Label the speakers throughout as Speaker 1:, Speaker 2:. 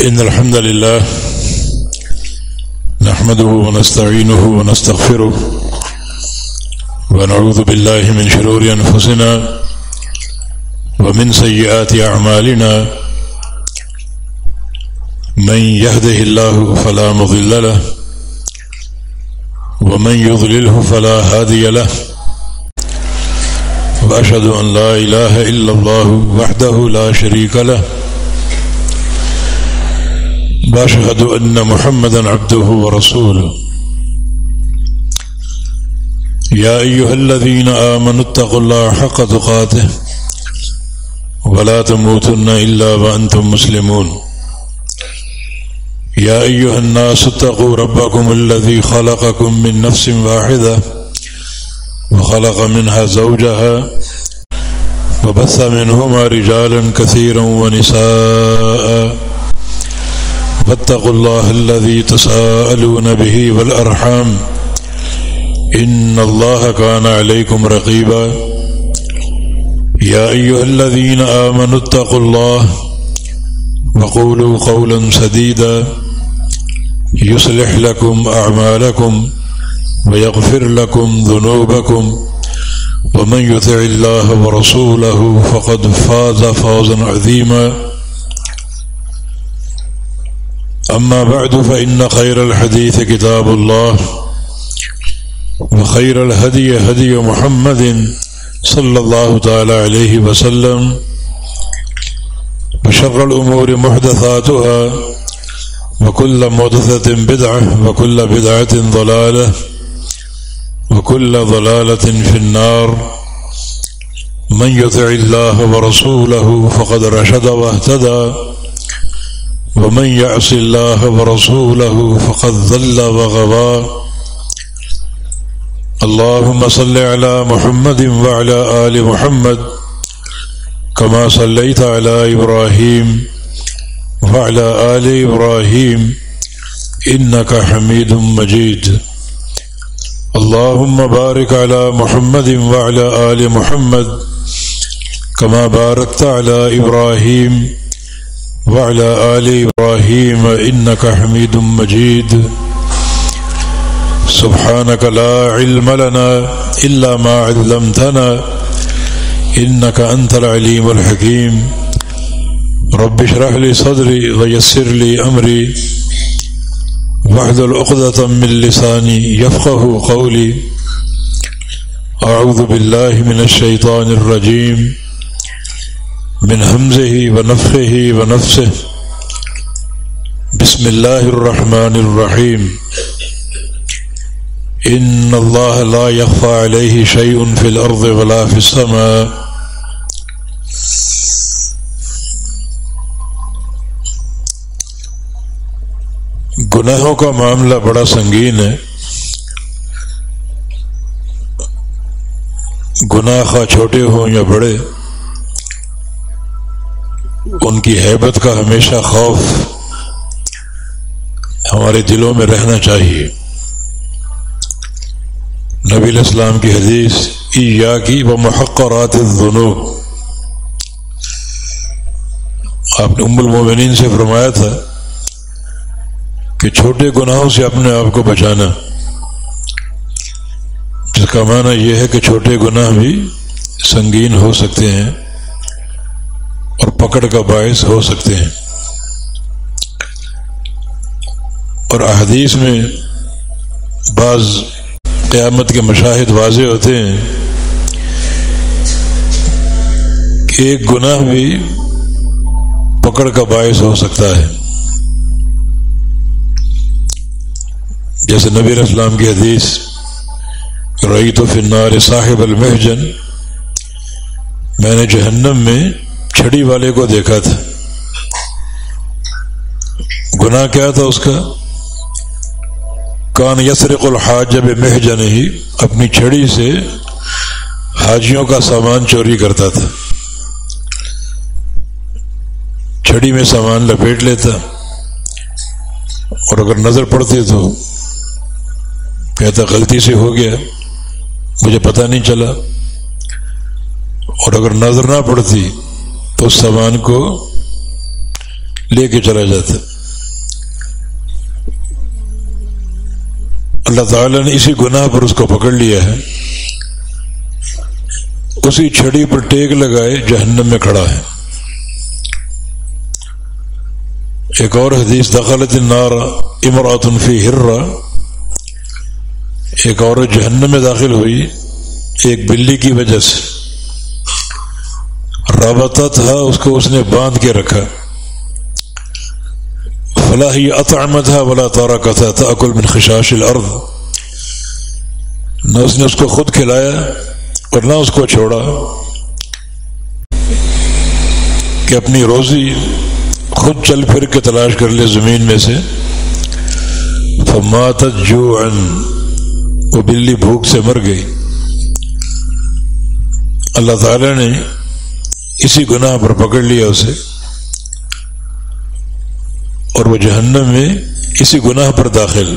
Speaker 1: إن الحمد لله نحمده ونستعينه ونستغفره ونعوذ بالله من شرور أنفسنا ومن سيئات أعمالنا من يهده الله فلا مضل له ومن يضلله فلا هادي له وأشهد أن لا إله إلا الله وحده لا شريك له وأشهد أن محمدا عبده ورسوله يا أيها الذين آمنوا اتقوا الله حق تقاته ولا تموتن إلا وأنتم مسلمون يا أيها الناس اتقوا ربكم الذي خلقكم من نفس واحدة وخلق منها زوجها وبث منهما رجالا كثيرا ونساء واتقوا الله الذي تساءلون به والأرحام إن الله كان عليكم رقيبا يا أيها الذين آمنوا اتقوا الله وقولوا قولا سديدا يصلح لكم أعمالكم ويغفر لكم ذنوبكم ومن يطع الله ورسوله فقد فاز فوزا عظيما أما بعد فإن خير الحديث كتاب الله وخير الهدي هدي محمد صلى الله تعالى عليه وسلم وشر الأمور محدثاتها وكل محدثة بدعة وكل بدعة ضلالة وكل ضلالة في النار من يطع الله ورسوله فقد رشد واهتدى ومن يعص الله ورسوله فقد ضل وغوى اللهم صل على محمد وعلى آل محمد كما صليت على إبراهيم وعلى آل إبراهيم إنك حميد مجيد اللهم بارك على محمد وعلى آل محمد كما باركت على إبراهيم وعلى آل إبراهيم إنك حميد مجيد سبحانك لا علم لنا إلا ما علمتنا إنك أنت العليم الحكيم رب اشرح لي صدري ويسر لي أمري واحلل عقدة من لساني يفقه قولي أعوذ بالله من الشيطان الرجيم من همزه ونفخه ونفسه بسم الله الرحمن الرحيم إن الله لا يخفى عليه شيء في الأرض ولا في السماء گناہوں کا معاملہ بڑا سنگین ہے. گناہ خواہ چھوٹے ہوں یا بڑے ان کی ہیبت کا ہمیشہ خوف ہمارے دلوں میں رہنا چاہیے. نبی علیہ السلام کی حدیث ایاکی ومحقرات الذنوب، آپ نے ام المومنین سے فرمایا تھا کہ چھوٹے گناہوں سے اپنے آپ کو بچانا، جس کا معنی یہ ہے کہ چھوٹے گناہ بھی سنگین ہو سکتے ہیں اور پکڑ کا باعث ہو سکتے ہیں. اور احادیث میں بعض قیامت کے مشاہد واضح ہوتے ہیں کہ ایک گناہ بھی پکڑ کا باعث ہو سکتا ہے. جیسے نبی علیہ السلام کی حدیث رأیت فی النار صاحب المحجن، میں نے جہنم میں چھڑی والے کو دیکھا تھا. گناہ کیا تھا اس کا؟ کان یسرق الحاج بمحجنہ، اپنی چھڑی سے حاجیوں کا سامان چوری کرتا تھا. چھڑی میں سامان لپیٹ لیتا اور اگر نظر پڑتی تو کہتا غلطی سے ہو گیا، مجھے پتہ نہیں چلا، اور اگر نظر نہ پڑتی تو اس سامان کو لے کے چلا جاتا. اللہ تعالیٰ نے اسی گناہ پر اس کو پکڑ لیا ہے، اسی چھڑی پر ٹیک لگائے جہنم میں کھڑا ہے۔ ایک اور حدیث، دخلت النار امرأۃ فی ہرہ، ایک عورت جہنم میں داخل ہوئی ایک بلی کی وجہ سے، رابطتھا، اس کو اس نے باندھ کے رکھا، فلا ہی اطعمتھا ولا ترکتھا تأکل من خشاش الارض، نہ اس نے اس کو خود کھلایا اور نہ اس کو چھوڑا کہ اپنی روزی خود چل پھر کے تلاش کر لے زمین میں سے۔ فماتت جوعا، وہ بلی بھوک سے مر گئی۔ اللہ تعالی نے اسی گناہ پر پکڑ لیا اسے، اور وہ جہنم میں اسی گناہ پر داخل۔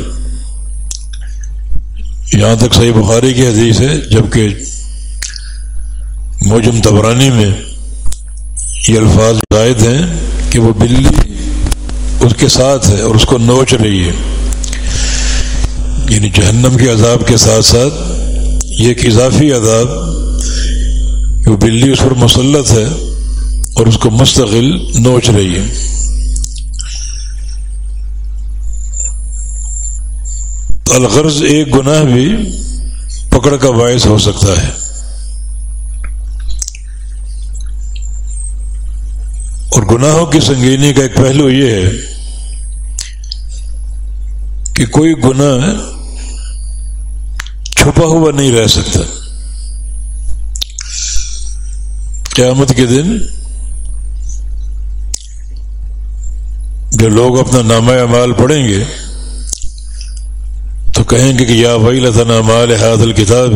Speaker 1: یہاں تک صحیح بخاری کی حدیث ہے، جبکہ معجم طبرانی میں یہ الفاظ زائد ہیں کہ وہ بلی اس کے ساتھ ہے اور اس کو نوچ رہی ہے، یعنی جہنم کے عذاب کے ساتھ ساتھ یہ ایک اضافی عذاب کہ وہ بلی اس پر مسلط ہے اور اس کو مستقل نوچ رہی ہے۔ الغرض ایک گناہ بھی پکڑ کا باعث ہو سکتا ہے، اور گناہوں کی سنگینی کا ایک پہلو یہ ہے کہ کوئی گناہ چھپا ہوا نہیں رہ سکتا۔ قیامت کے دن جو لوگ اپنا نامہ اعمال پڑھیں گے تو کہیں گے کہ یا ویلتنا ما لہذا الکتاب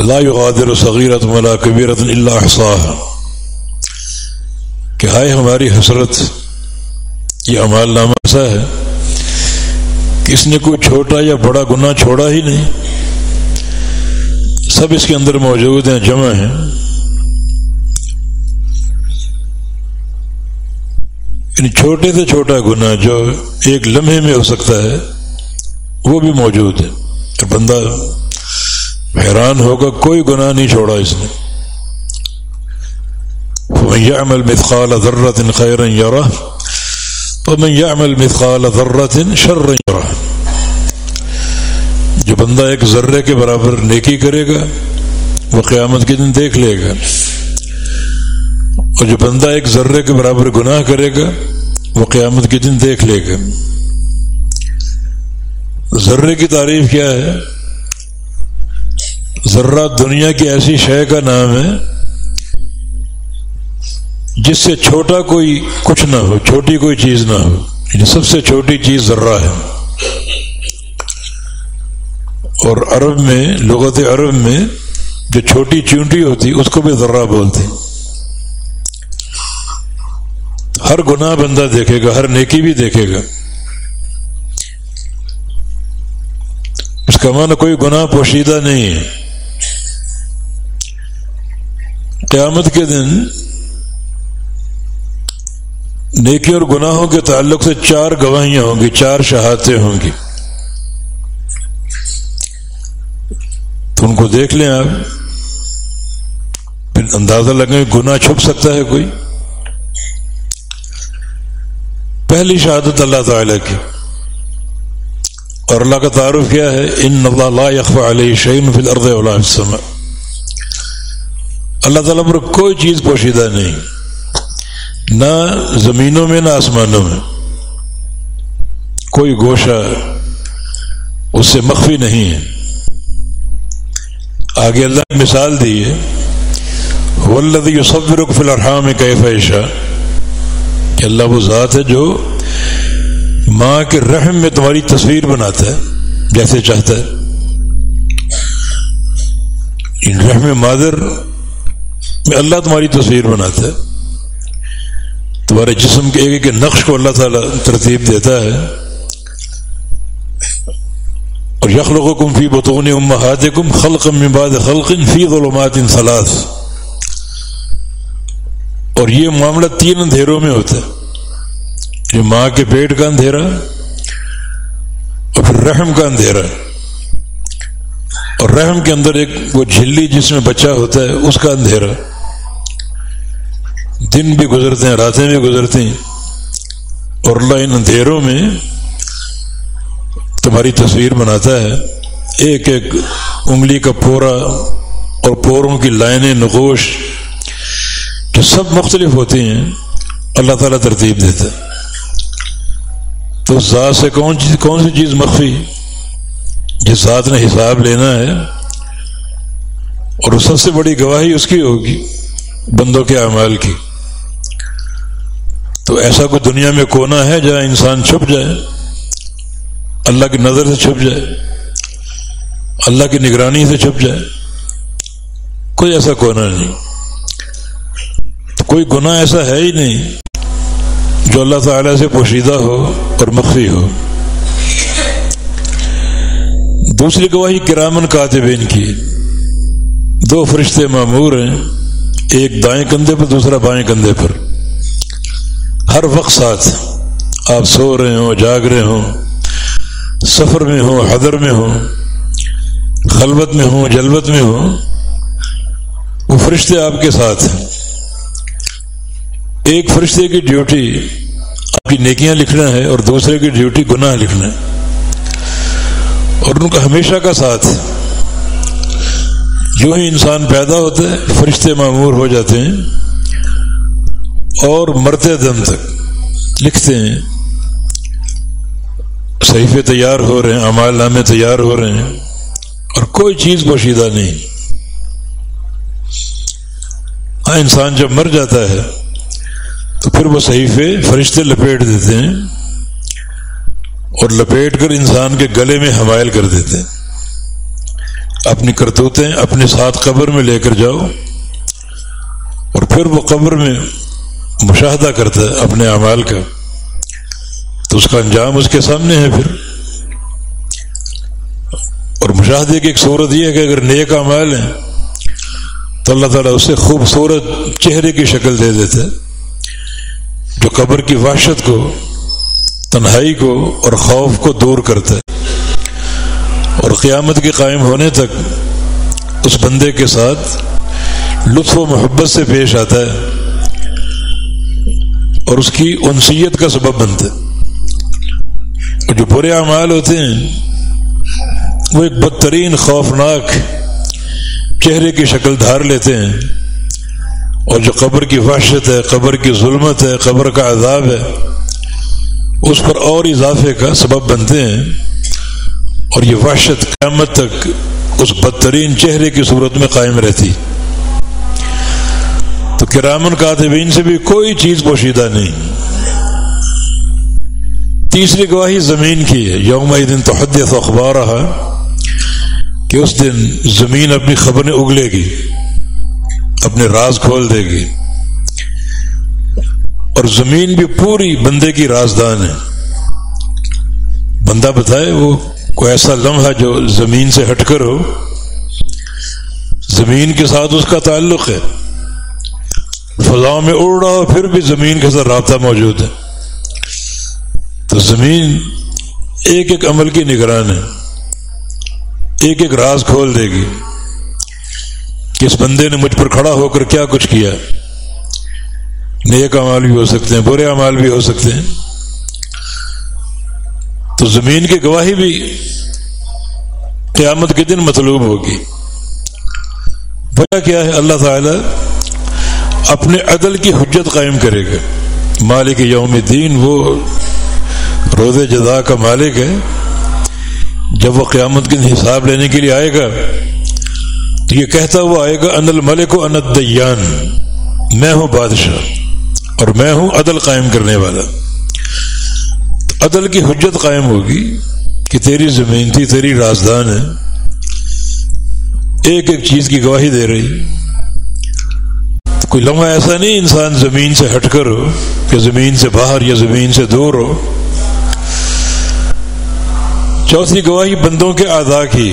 Speaker 1: لا یغادر صغیرۃ ولا کبیرۃ الا احصاها، کہ ہائے ہماری حسرت، یہ اعمال نامہ ایسا ہے کہ اس نے کوئی چھوٹا یا بڑا گناہ چھوڑا ہی نہیں، سب اس کے اندر موجود ہیں، جمع ہیں۔ یعنی چھوٹے سے چھوٹا گناہ جو ایک لمحے میں ہو سکتا ہے وہ بھی موجود ہے، اور بندہ حیران ہوگا کوئی گناہ نہیں چھوڑا اس نے۔ فمن يعمل مثقال ذرة خيرا يره ومن يعمل مثقال ذرة شرا يره، جو بندہ ایک ذرے کے برابر نیکی کرے گا وہ قیامت کے دن دیکھ لے گا، اور جو بندہ ایک ذرے کے برابر گناہ کرے گا وہ قیامت کے دن دیکھ لے گا۔ ذرے کی تعریف کیا ہے؟ ذرہ دنیا کی ایسی شے کا نام ہے جس سے چھوٹا کوئی کچھ نہ ہو، چھوٹی کوئی چیز نہ ہو، یعنی سب سے چھوٹی چیز ذرہ ہے۔ اور عرب میں، لغت عرب میں جو چھوٹی چونٹی ہوتی اس کو بھی ذرہ بولتے۔ ہر گناہ بندہ دیکھے گا، ہر نیکی بھی دیکھے گا، اس کا معنی کوئی گناہ پوشیدہ نہیں ہے۔ قیامت کے دن نیکی اور گناہوں کے تعلق سے 4 گواہیاں ہوں گی، 4 شہادتیں ہوں گی، تو ان کو دیکھ لیں آپ، پھر اندازہ لگیں گناہ چھپ سکتا ہے کوئی۔ پہلی شہادت اللہ تعالیٰ کی، اور اللہ کا تعارف کیا ہے؟ ان اللہ لا يخفى علیہ شیء فی الارض ولا فی السماء، اللہ تعالیٰ پر کوئی چیز پوشیدہ نہیں، نہ زمینوں میں نہ آسمانوں میں، کوئی گوشہ اس سے مخفی نہیں ہے۔ آگے اللہ نے مثال دی ہے، هو الذی یصورک فی الارحام کیف یشاء، کہ اللہ وہ ذات ہے جو ماں کے رحم میں تمہاری تصویر بناتا ہے جیسے چاہتا ہے۔ ان رحم مادر میں اللہ تمہاری تصویر بناتا ہے، تمہارے جسم کے ایک ایک نقش کو اللہ تعالیٰ ترتیب دیتا ہے۔ اور یخلقکم فی بطون امہاتکم خلقا من بعد خلق فی ظلمات 3، اور یہ معاملہ 3 اندھیروں میں ہوتا ہے، یہ ماں کے پیٹ کا اندھیرا، اور پھر رحم کا اندھیرا، اور رحم کے اندر ایک وہ جھلی جس میں بچہ ہوتا ہے اس کا اندھیرا. دن بھی گزرتے ہیں، راتیں بھی گزرتی ہیں، اور اللہ ان اندھیروں میں تمہاری تصویر بناتا ہے. ایک ایک انگلی کا پورا اور پوروں کی لائنیں، نقوش جو سب مختلف ہوتی ہیں، اللہ تعالیٰ ترتیب دیتا ہے. تو اس ذات سے کون سی چیز مخفی؟ جس ذات نے حساب لینا ہے، اور سب سے بڑی گواہی اس کی ہوگی بندوں کے اعمال کی. تو ایسا کوئی دنیا میں کونا ہے جہاں انسان چھپ جائے، اللہ کی نظر سے چھپ جائے، اللہ کی نگرانی سے چھپ جائے؟ کوئی ایسا کونا نہیں. تو کوئی گناہ ایسا ہے ہی نہیں جو اللہ تعالیٰ سے پوشیدہ ہو اور مخفی ہو. دوسری گواہی کرامن کاتبین کی. دو فرشتے مامور ہیں، ایک دائیں کندھے پر، دوسرا بائیں کندھے پر، ہر وقت ساتھ. آپ سو رہے ہوں، جاگ رہے ہوں، سفر میں ہوں، حضر میں ہوں، خلوت میں ہوں، جلوت میں ہوں، وہ فرشتے آپ کے ساتھ ہیں. ایک فرشتے کی ڈیوٹی آپ کی نیکیاں لکھنا ہے، اور دوسرے کی ڈیوٹی گناہ لکھنا ہے، اور ان کا ہمیشہ کا ساتھ. جو ہی انسان پیدا ہوتا ہے فرشتے مامور ہو جاتے ہیں، اور مرتے دم تک لکھتے ہیں. صحیفے تیار ہو رہے ہیں، اعمال نامے تیار ہو رہے ہیں، اور کوئی چیز پوشیدہ نہیں. ہاں، انسان جب مر جاتا ہے تو پھر وہ صحیفے فرشتے لپیٹ دیتے ہیں، اور لپیٹ کر انسان کے گلے میں حمائل کر دیتے ہیں. اپنی کرتوتیں اپنے ساتھ قبر میں لے کر جاؤ، اور پھر وہ قبر میں مشاہدہ کرتا ہے اپنے اعمال کا، تو اس کا انجام اس کے سامنے ہے پھر. اور مشاہدے کی ایک صورت یہ ہے کہ اگر نیک اعمال ہیں تو اللہ تعالیٰ اسے خوبصورت چہرے کی شکل دے دیتا ہے، جو قبر کی وحشت کو، تنہائی کو اور خوف کو دور کرتا ہے، اور قیامت کے قائم ہونے تک اس بندے کے ساتھ لطف و محبت سے پیش آتا ہے، اور اس کی انسیت کا سبب بنتا ہے. اور جو برے اعمال ہوتے ہیں وہ ایک بدترین خوفناک چہرے کی شکل دھار لیتے ہیں، اور جو قبر کی وحشت ہے، قبر کی ظلمت ہے، قبر کا عذاب ہے، اس پر اور اضافے کا سبب بنتے ہیں، اور یہ وحشت قیامت تک اس بدترین چہرے کی صورت میں قائم رہتی. تو کرامن کاتبین سے بھی کوئی چیز پوشیدہ نہیں. تیسری گواہی زمین کی ہے. یومئذ تحدث اخبارہا، کہ اس دن زمین اپنی خبریں اگلے گی، اپنے راز کھول دے گی، اور زمین بھی پوری بندے کی رازدان ہے. بندہ بتائے وہ کوئی ایسا لمحہ جو زمین سے ہٹ کر ہو، زمین کے ساتھ اس کا تعلق ہے، فضاؤں میں اڑ رہا ہو پھر بھی زمین کے ساتھ رابطہ موجود ہے. تو زمین ایک ایک عمل کی نگران ہے، ایک ایک راز کھول دے گی کہ اس بندے نے مجھ پر کھڑا ہو کر کیا کچھ کیا. نیک اعمال بھی ہو سکتے ہیں، برے اعمال بھی ہو سکتے ہیں. تو زمین کی گواہی بھی قیامت کے دن مطلوب ہوگی. وجہ کیا ہے؟ اللہ تعالی اپنے عدل کی حجت قائم کرے گا. مالک یوم الدین، وہ روز جزا کا مالک ہے. جب وہ قیامت کے دن حساب لینے کے لیے آئے گا تو یہ کہتا ہوا آئے گا، ان الملک و ان الدیان، میں ہوں بادشاہ اور میں ہوں عدل قائم کرنے والا. عدل کی حجت قائم ہوگی کہ تیری زمین تھی، تیری رازدان ہے، ایک ایک چیز کی گواہی دے رہی. کوئی لمحہ ایسا نہیں انسان زمین سے ہٹ کر ہو، کہ زمین سے باہر یا زمین سے دور ہو. چوتھی گواہی بندوں کے اعضاء کی.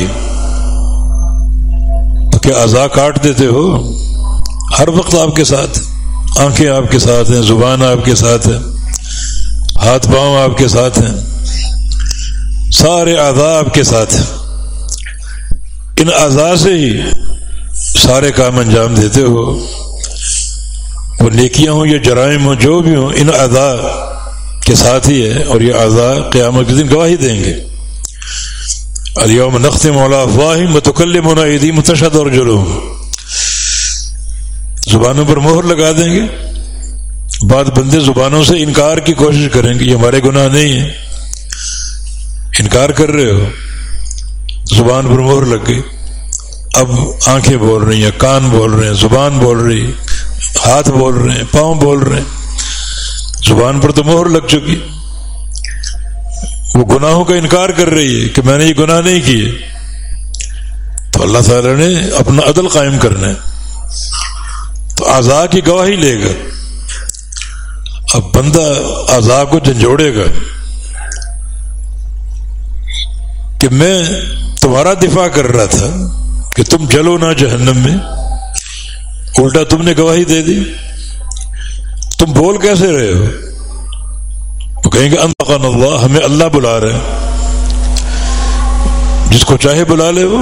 Speaker 1: تو کیا اعضاء کاٹ دیتے ہو؟ ہر وقت آپ کے ساتھ، آنکھیں آپ کے ساتھ ہیں، زبان آپ کے ساتھ ہے، ہاتھ پاؤں آپ کے ساتھ ہیں. سارے عذاب کے ساتھ، ان اعضاء سے ہی سارے کام انجام دیتے ہو، وہ نیکیاں ہوں یا جرائم ہوں، جو بھی ہوں ان اعضاء کے ساتھ ہی ہے، اور یہ اعضاء قیامت کے دن گواہی دیں گے۔ الیوم نختم علی افواہہم وتکلمنا ایدیہم وتشہد ارجلہم، زبانوں پر مہر لگا دیں گے۔ بعد بندے زبانوں سے انکار کی کوشش کریں گے، یہ ہمارے گناہ نہیں ہیں، انکار کر رہے ہو، زبان پر مہر لگ گئی۔ اب آنکھیں بول رہی ہیں، کان بول رہے ہیں، زبان بول رہی، ہاتھ بول رہے ہیں، پاؤں بول رہے ہیں، زبان پر تو مہر لگ چکی، وہ گناہوں کا انکار کر رہی ہے کہ میں نے یہ گناہ نہیں کیے۔ تو اللہ تعالیٰ نے اپنا عدل قائم کرنا ہے، تو اعضاء کی گواہی لے گا۔ اب بندہ اعضاء کو جھنجھوڑے گا کہ میں تمہارا دفاع کر رہا تھا کہ تم جلو نہ جہنم میں، الٹا تم نے گواہی دے دی، تم بول کیسے رہے ہو؟ وہ کہیں گے انطقنا اللہ، ہمیں اللہ بلا رہے ہیں، جس کو چاہے بلا لے، وہ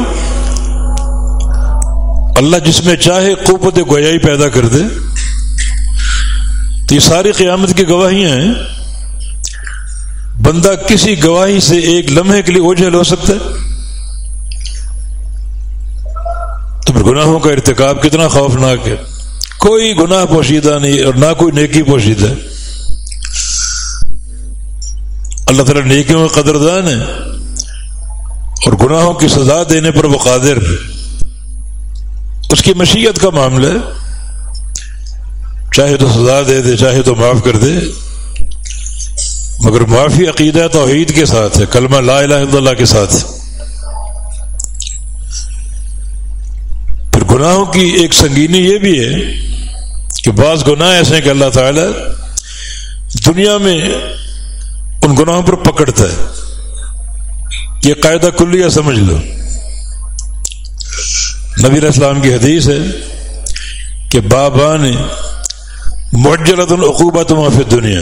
Speaker 1: اللہ جس میں چاہے قوت گویائی پیدا کر دے۔ تو یہ ساری قیامت کی گواہیاں ہیں، بندہ کسی گواہی سے ایک لمحے کے لیے اوجھل ہو سکتا ہے؟ تو پھر گناہوں کا ارتکاب کتنا خوفناک ہے۔ کوئی گناہ پوشیدہ نہیں اور نہ کوئی نیکی پوشیدہ ہے۔ اللہ تعالیٰ نیکیوں کا قدردان ہے اور گناہوں کی سزا دینے پر وہ قادر، اس کی مشیت کا معاملہ ہے، چاہے تو سزا دے دے، چاہے تو معاف کر دے، مگر معافی عقیدہ توحید کے ساتھ ہے، کلمہ لا الہ الا اللہ کے ساتھ۔ پھر گناہوں کی ایک سنگینی یہ بھی ہے کہ بعض گناہ ایسے ہیں کہ اللہ تعالیٰ دنیا میں ان گناہوں پر پکڑتا ہے، یہ قاعدہ کلیہ سمجھ لو۔ نبی علیہ السلام کی حدیث ہے کہ بابان معجلۃ العقوبۃ ما فی الدنیا،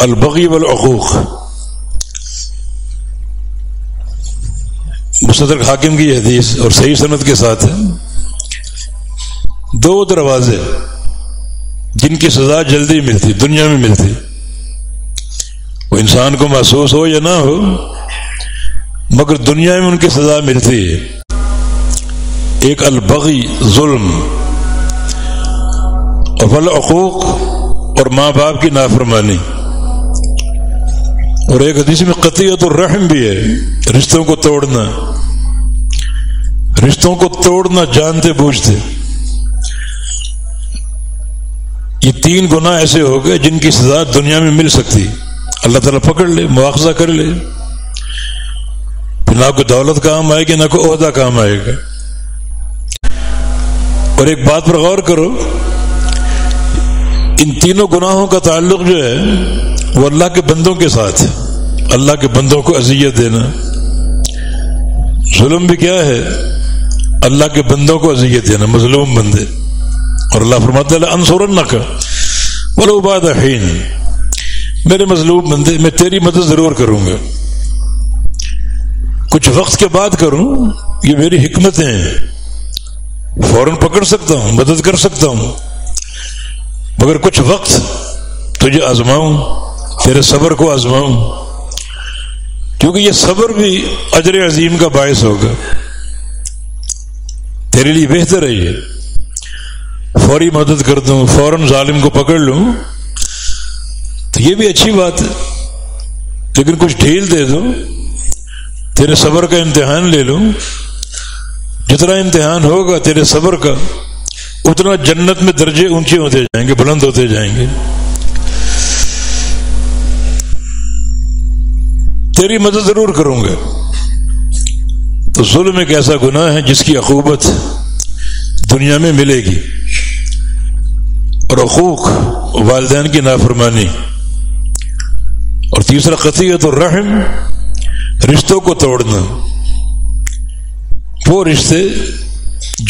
Speaker 1: البغی والعقوق۔ مستدرک حاکم کی حدیث اور صحیح سند کے ساتھ ہے، دو دروازے جن کی سزا جلدی ملتی، دنیا میں ملتی، وہ انسان کو محسوس ہو یا نہ ہو، مگر دنیا میں ان کی سزا ملتی ہے۔ ایک البغی، ظلم، اور والعقوق، اور ماں باپ کی نافرمانی، اور ایک حدیث میں قطیعۃ الرحم بھی ہے، رشتوں کو توڑنا، رشتوں کو توڑنا جانتے بوجھتے۔ یہ تین گناہ ایسے ہو گئے جن کی سزا دنیا میں مل سکتی، اللہ تعالیٰ پکڑ لے، مواخذہ کر لے، پھر نہ کوئی دولت کام آئے گی، نہ کوئی عہدہ کام آئے گا۔ اور ایک بات پر غور کرو، ان تینوں گناہوں کا تعلق جو ہے وہ اللہ کے بندوں کے ساتھ ہے، اللہ کے بندوں کو اذیت دینا۔ ظلم بھی کیا ہے؟ اللہ کے بندوں کو اذیت دینا، مظلوم بندے۔ اور اللہ فرماتا ہے لانصرنک ولو بعد حین، میرے مظلوم بندے میں تیری مدد ضرور کروں گا، کچھ وقت کے بعد کروں، یہ میری حکمتیں ہیں، فوراً پکڑ سکتا ہوں، مدد کر سکتا ہوں، مگر کچھ وقت تجھے آزماؤں، تیرے صبر کو آزماؤں، کیونکہ یہ صبر بھی اجر عظیم کا باعث ہوگا، تیرے لیے بہتر ہے۔ یہ فوری مدد کر دوں، فوراً ظالم کو پکڑ لوں تو یہ بھی اچھی بات ہے، لیکن کچھ ڈھیل دے دو، تیرے صبر کا امتحان لے لوں، جتنا امتحان ہوگا تیرے صبر کا اتنا جنت میں درجے اونچے ہوتے جائیں گے، بلند ہوتے جائیں گے، تیری مدد ضرور کروں گا۔ تو ظلم ایک ایسا گناہ ہے جس کی عقوبت دنیا میں ملے گی، اور حقوق، والدین کی نافرمانی، اور تیسرا قطیعۃ الرحم، رشتوں کو توڑنا، وہ رشتے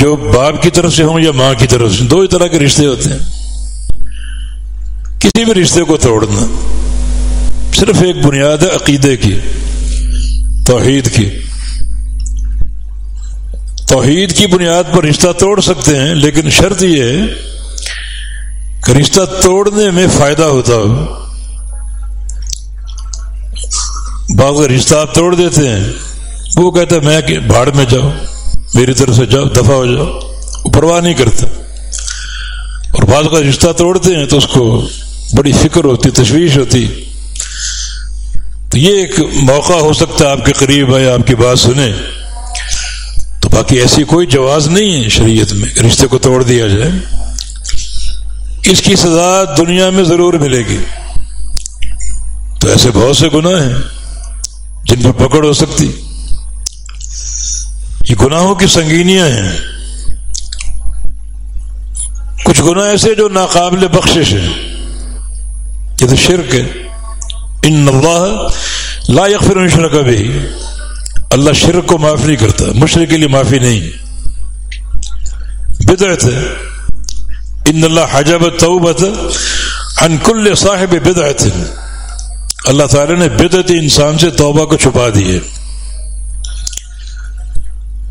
Speaker 1: جو باپ کی طرف سے ہوں یا ماں کی طرف سے، دو ہی طرح کے رشتے ہوتے ہیں، کسی بھی رشتے کو توڑنا، صرف ایک بنیاد ہے عقیدے کی، توحید کی بنیاد پر رشتہ توڑ سکتے ہیں، لیکن شرط یہ ہے کہ رشتہ توڑنے میں فائدہ ہوتا ہو۔ بعض رشتہ آپ توڑ دیتے ہیں، وہ کہتا ہے میں کہ بھاڑ میں جاؤ، میری طرف سے جاؤ، دفع ہو جاؤ، وہ پرواہ نہیں کرتا۔ اور بعض کا رشتہ توڑتے ہیں تو اس کو بڑی فکر ہوتی، تشویش ہوتی۔ تو یہ ایک موقع ہو سکتا ہے آپ کے قریب آئے، آپ کی بات سنیں، تو باقی ایسی کوئی جواز نہیں ہے شریعت میں کہ رشتے کو توڑ دیا جائے۔ اس کی سزا دنیا میں ضرور ملے گی۔ تو ایسے بہت سے گناہ ہیں جن پر پکڑ ہو سکتی۔ یہ گناہوں کی سنگینیاں ہیں۔ کچھ گناہ ایسے جو ناقابل بخشش ہیں، یہ تو شرک ہے۔ ان اللہ لا یغفر ان یشرک بہ، اللہ شرک کو معاف نہیں کرتا، مشرک کے لیے معافی نہیں۔ بدعت ہے، ان اللہ حجب التوبۃ عن کل صاحب بدعت، اللہ تعالی نے بدعت انسان سے توبہ کو چھپا دی ہے۔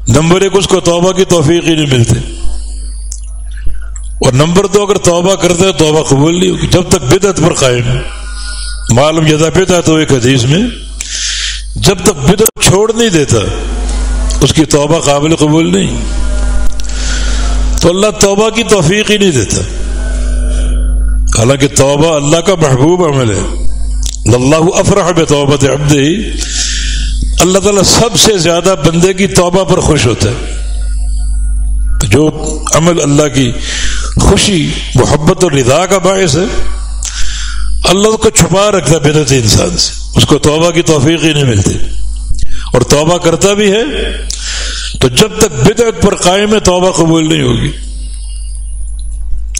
Speaker 1: نمبر ایک، اس کو توبہ کی توفیق ہی نہیں ملتی، اور نمبر دو، اگر توبہ کرتا ہے توبہ قبول نہیں ہوگی جب تک بدعت پر قائم ہے۔ معلوم یذا بدعت ہو، ایک حدیث میں، جب تک بدعت چھوڑ نہیں دیتا اس کی توبہ قابل قبول نہیں۔ تو اللہ توبہ کی توفیق ہی نہیں دیتا، حالانکہ توبہ اللہ کا محبوب عمل ہے۔ اللہ افرح بتوبۃ عبدہ، اللہ تعالیٰ سب سے زیادہ بندے کی توبہ پر خوش ہوتا ہے۔ جو عمل اللہ کی خوشی، محبت اور رضا کا باعث ہے، اللہ اس کو چھپا رکھتا ہے بدعت انسان سے، اس کو توبہ کی توفیق ہی نہیں ملتی۔ اور توبہ کرتا بھی ہے تو جب تک بدعت پر قائم ہے توبہ قبول نہیں ہوگی۔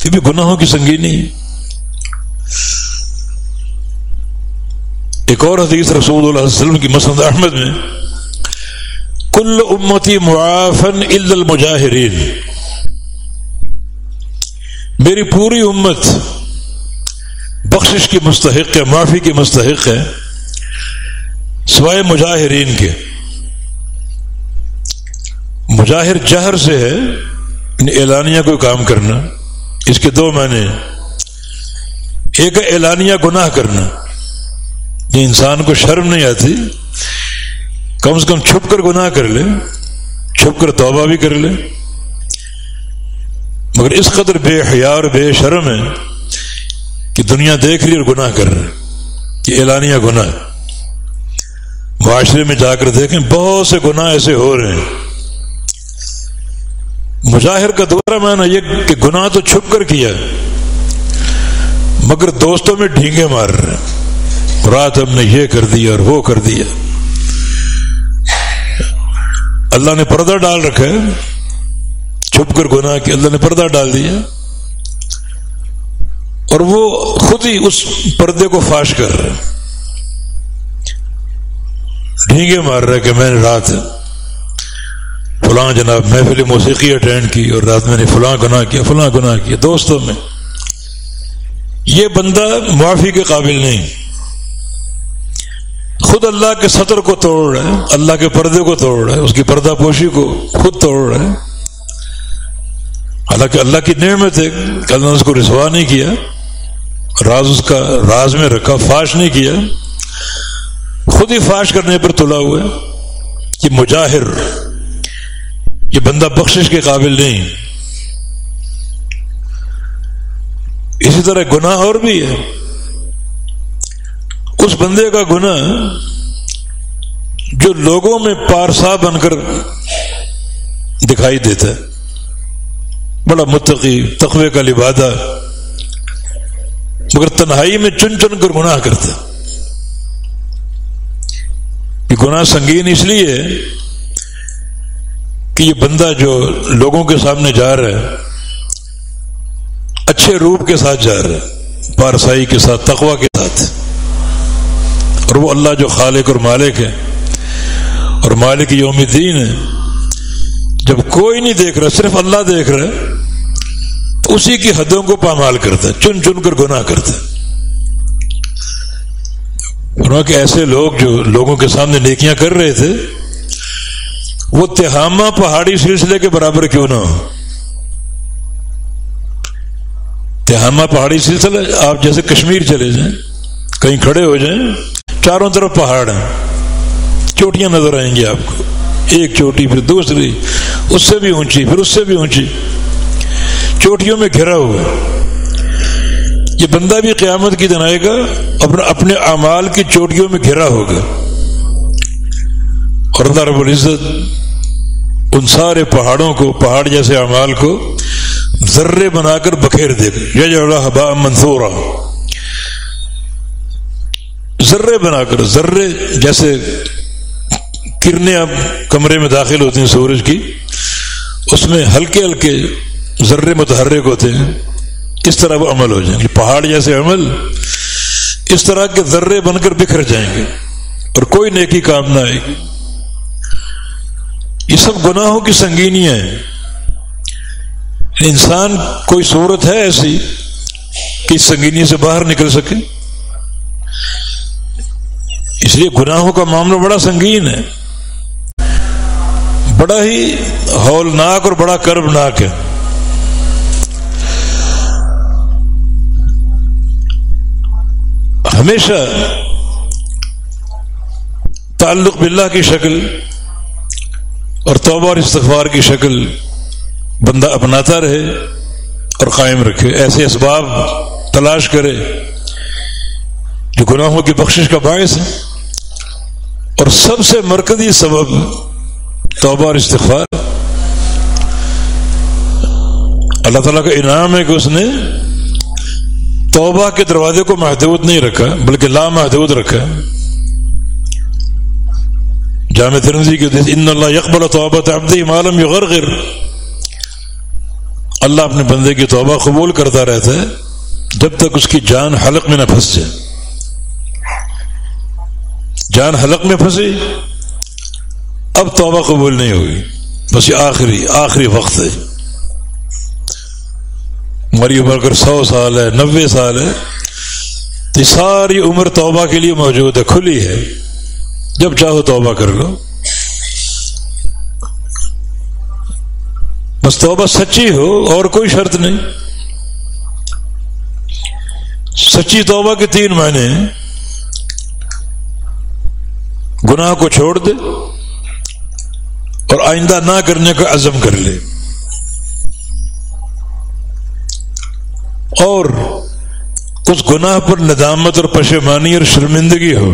Speaker 1: یہ بھی گناہوں کی سنگینی ہے۔ ایک اور حدیث رسول اللہ صلی اللہ علیہ وسلم کی مسند احمد میں، کل امتی معافن الا المجاہرین، میری پوری امت بخشش کی مستحق ہے، معافی کی مستحق ہے، سوائے مجاہرین کے۔ مجاہر جہر سے ہے، اعلانیہ کوئی کام کرنا، اس کے دو معنی ہیں۔ ایک ہے اعلانیہ گناہ کرنا، یہ انسان کو شرم نہیں آتی، کم سے کم چھپ کر گناہ کر لے، چھپ کر توبہ بھی کر لے، مگر اس قدر بے حیا اور بے شرم ہے کہ دنیا دیکھ رہی اور گناہ کر رہا ہے۔ یہ اعلانیہ گناہ ہے۔ معاشرے میں جا کر دیکھیں بہت سے گناہ ایسے ہو رہے ہیں۔ مجاہر کا دوسرا معنی یہ کہ گناہ تو چھپ کر کیا مگر دوستوں میں ڈھینگے مار رہے ہیں، رات ہم نے یہ کر دیا اور وہ کر دیا۔ اللہ نے پردہ ڈال رکھا ہے، چھپ کر گناہ کیا، اللہ نے پردہ ڈال دیا، اور وہ خود ہی اس پردے کو فاش کر رہے ہیں، ڈھینگے مار رہے کہ میں نے رات فلاں جناب محفل موسیقی اٹینڈ کی اور رات میں نے فلاں گناہ کیا، فلاں گناہ کیا دوستوں میں۔ یہ بندہ معافی کے قابل نہیں، خود اللہ کے ستر کو توڑ رہا ہے، اللہ کے پردے کو توڑ رہا ہے، اس کی پردہ پوشی کو خود توڑ رہا ہے۔ حالانکہ اللہ کی نعمت ہے کہ اللہ نے اس کو رسوا نہیں کیا، راز اس کا راز میں رکھا، فاش نہیں کیا، خود ہی فاش کرنے پر تلا ہوا ہے۔ یہ مجاہر، یہ بندہ بخشش کے قابل نہیں۔ اسی طرح گناہ اور بھی ہے۔ اس بندے کا گناہ جو لوگوں میں پارسا بن کر دکھائی دیتا ہے، بڑا متقی، تقوی کا لبادہ، مگر تنہائی میں چن چن کر گناہ کرتا ہے۔ یہ گناہ سنگین اس لیے کہ یہ بندہ جو لوگوں کے سامنے جا رہا ہے اچھے روپ کے ساتھ جا رہا ہے، پارسائی کے ساتھ، تقوی کے ساتھ، اور وہ اللہ جو خالق اور مالک ہے اور مالک یوم الدین ہے، جب کوئی نہیں دیکھ رہا، صرف اللہ دیکھ رہا ہے، تو اسی کی حدوں کو پامال کرتا ہے، چن چن کر گناہ کرتا ہے۔ فرمایا کہ ایسے لوگ جو لوگوں کے سامنے نیکیاں کر رہے تھے وہ تہامہ پہاڑی سلسلے کے برابر کیوں نہ ہو. تہامہ پہاڑی سلسلہ، آپ جیسے کشمیر چلے جائیں، کہیں کھڑے ہو جائیں، چاروں طرف پہاڑ ہیں، چوٹیاں نظر آئیں گی آپ کو، ایک چوٹی پھر دوسری، اس سے بھی اونچی، پھر اس سے بھی اونچی، چوٹیوں میں گھرا ہوا. یہ بندہ بھی قیامت کی دن آئے گا اپنے اعمال کی چوٹیوں میں گھرا ہوگا، اور اللہ رب العزت ان سارے پہاڑوں کو، پہاڑ جیسے اعمال کو ذرے بنا کر بکھیر دے گا. یجعلها هباء منثورا، ذرے بنا کر، ذرے جیسے کرنیں اب کمرے میں داخل ہوتی ہیں سورج کی، اس میں ہلکے ہلکے ذرے متحرک ہوتے ہیں، اس طرح وہ عمل ہو جائیں گے. پہاڑ جیسے عمل اس طرح کے ذرے بن کر بکھر جائیں گے اور کوئی نیکی کام نہ آئے گی. یہ سب گناہوں کی سنگینیاں ہیں. انسان کوئی صورت ہے ایسی کہ اس سنگینی سے باہر نکل سکے؟ اس لیے گناہوں کا معاملہ بڑا سنگین ہے، بڑا ہی ہولناک اور بڑا کربناک ہے. ہمیشہ تعلق باللہ کی شکل اور توبہ اور استغفار کی شکل بندہ اپناتا رہے اور قائم رکھے. ایسے اسباب تلاش کرے جو گناہوں کی بخشش کا باعث ہے، اور سب سے مرکزی سبب توبہ اور استغفار. اللہ تعالیٰ کا انعام ہے کہ اس نے توبہ کے دروازے کو محدود نہیں رکھا بلکہ لامحدود رکھا. جامع ترمذی کے حدیث ان اللہ یقبل توبۃ عبدہ ما لم یغرغر، اللہ اپنے بندے کی توبہ قبول کرتا رہتا ہے جب تک اس کی جان حلق میں نہ پھنس جائے. جان حلق میں پھنسی اب توبہ قبول نہیں ہوگی، بس یہ آخری وقت ہے. ہماری عمر اگر 100 سال ہے، 90 سال ہے، تو ساری عمر توبہ کے لیے موجود ہے، کھلی ہے، جب چاہو توبہ کر لو. بس توبہ سچی ہو اور کوئی شرط نہیں. سچی توبہ کے 3 معنی ہیں. گناہ کو چھوڑ دے اور آئندہ نہ کرنے کا عزم کر لے، اور اس گناہ پر ندامت اور پشیمانی اور شرمندگی ہو.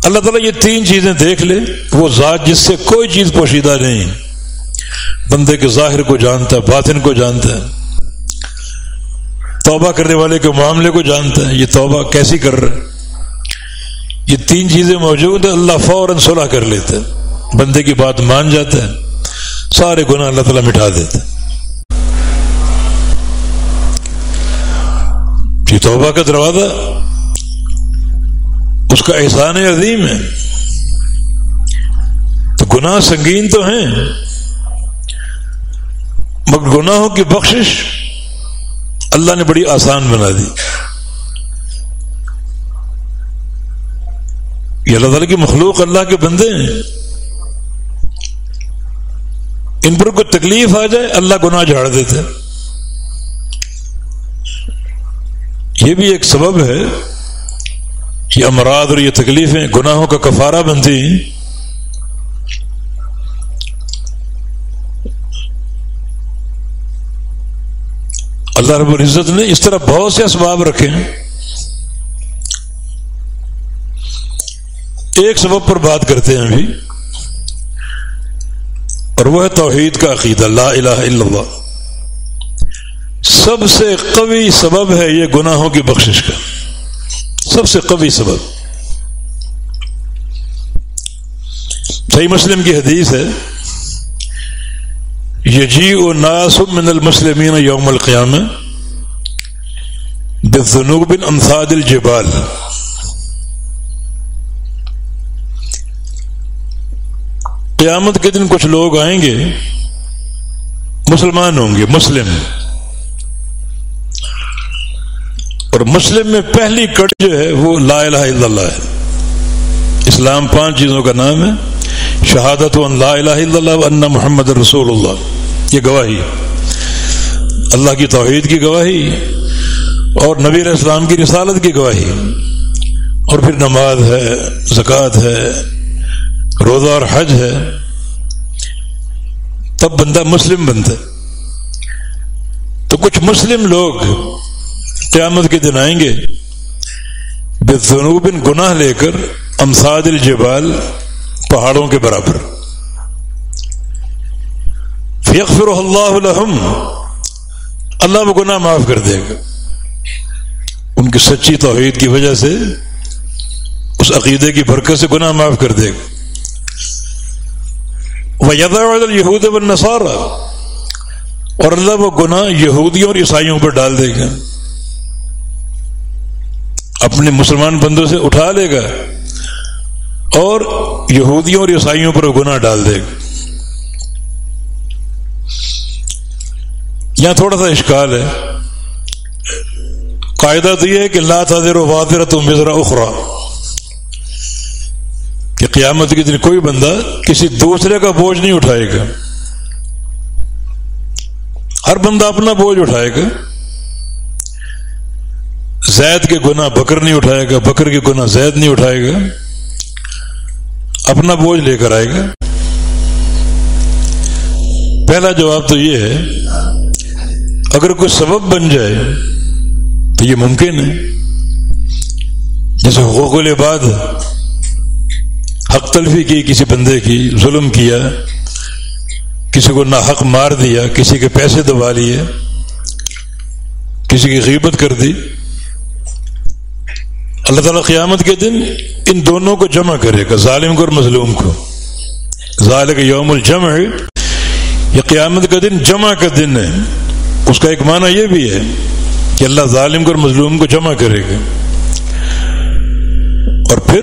Speaker 1: اللہ تعالیٰ یہ 3 چیزیں دیکھ لے. وہ ذات جس سے کوئی چیز پوشیدہ نہیں، بندے کے ظاہر کو جانتا ہے، باطن کو جانتا ہے، توبہ کرنے والے کے معاملے کو جانتا ہے، یہ توبہ کیسی کر رہا ہے. یہ 3 چیزیں موجود ہیں. اللہ فوراً صلح کر لیتا ہے، بندے کی بات مان جاتا ہے، سارے گناہ اللہ تعالیٰ مٹا دیتا ہے. یہ توبہ کا دروازہ اس کا احسان عظیم ہے. تو گناہ سنگین تو ہیں، مگر گناہوں کی بخشش اللہ نے بڑی آسان بنا دی. یہ اللہ تعالیٰ کی مخلوق، اللہ کے بندے ہیں، ان پر کوئی تکلیف آ جائے اللہ گناہ جھاڑ دیتے. یہ بھی ایک سبب ہے، یہ امراض اور یہ تکلیفیں گناہوں کا کفارہ بنتی ہیں. اللہ رب العزت نے اس طرح بہت سے اسباب رکھے ہیں. ایک سبب پر بات کرتے ہیں ابھی، اور وہ ہے توحید کا عقیدہ، لا الہ الا اللہ. سب سے قوی سبب ہے یہ گناہوں کی بخشش کا، سب سے قوی سبب. صحیح مسلم کی حدیث ہے، یجیء الناس من المسلمین یوم القیامہ بذنوب امثال الجبال. قیامت کے دن کچھ لوگ آئیں گے، مسلمان ہوں گے، مسلم، اور مسلم میں پہلی کڑی جو ہے وہ لا الہ الا اللہ ہے. اسلام 5 چیزوں کا نام ہے. شہادت ان لا الہ الا اللہ وان محمد رسول اللہ، یہ گواہی، اللہ کی توحید کی گواہی اور نبی علیہ السلام کی رسالت کی گواہی. اور پھر نماز ہے، زکوٰۃ ہے، روزہ اور حج ہے، تب بندہ مسلم بنتا ہے. تو کچھ مسلم لوگ قیامت کے دن آئیں گے بذنوب، گناہ لے کر، امثال الجبال، پہاڑوں کے برابر. فیغفرہ اللہ لہم، اللہ وہ گناہ معاف کر دے گا ان کی سچی توحید کی وجہ سے، اس عقیدے کی برکت سے گناہ معاف کر دے گا. وَيَضَعُ عَلَى الْيَهُودِ وَالنَّصَارَى، اور اللہ وہ گناہ یہودیوں اور عیسائیوں پر ڈال دے گا، اپنے مسلمان بندوں سے اٹھا لے گا اور یہودیوں اور عیسائیوں پر وہ گناہ ڈال دے گا. یہاں تھوڑا سا اشکال ہے. قاعدہ تو یہ ہے کہ لا تزر وازرۃ وزر اخری، کہ قیامت کے دن کوئی بندہ کسی دوسرے کا بوجھ نہیں اٹھائے گا، ہر بندہ اپنا بوجھ اٹھائے گا. زید کے گناہ بکر نہیں اٹھائے گا، بکر کے گناہ زید نہیں اٹھائے گا، اپنا بوجھ لے کر آئے گا. پہلا جواب تو یہ ہے اگر کوئی سبب بن جائے تو یہ ممکن ہے. جیسے حقوق العباد، حق تلفی کی، کسی بندے کی، ظلم کیا، کسی کو ناحق مار دیا، کسی کے پیسے دبا لیے، کسی کی غیبت کر دی. اللہ تعالیٰ قیامت کے دن ان دونوں کو جمع کرے گا، ظالم کو اور مظلوم کو. ذالک یوم الجمع، یہ قیامت کا دن جمع کا دن ہے. اس کا ایک معنی یہ بھی ہے کہ اللہ ظالم کو اور مظلوم کو جمع کرے گا اور پھر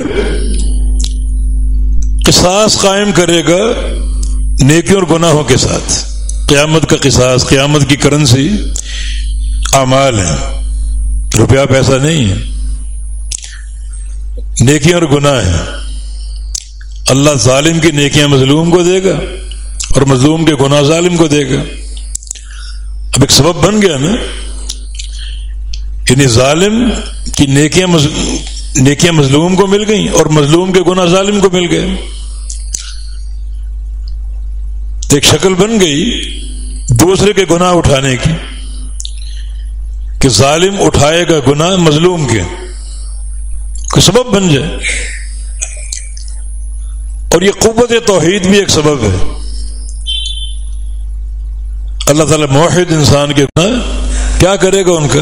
Speaker 1: قصاص قائم کرے گا نیکیوں اور گناہوں کے ساتھ. قیامت کا قصاص، قیامت کی کرنسی اعمال ہیں، روپیہ پیسہ نہیں ہے، نیکیاں اور گناہ ہیں. اللہ ظالم کی نیکیاں مظلوم کو دے گا اور مظلوم کے گناہ ظالم کو دے گا. اب ایک سبب بن گیا نا، یعنی ظالم کی نیکیاں مظلوم کو مل گئیں اور مظلوم کے گناہ ظالم کو مل گئے. تو ایک شکل بن گئی دوسرے کے گناہ اٹھانے کی، کہ ظالم اٹھائے گا گناہ مظلوم کے، کوئی سبب بن جائے. اور یہ قوت توحید بھی ایک سبب ہے. اللہ تعالیٰ موحد انسان کے گناہ کیا کرے گا، ان کا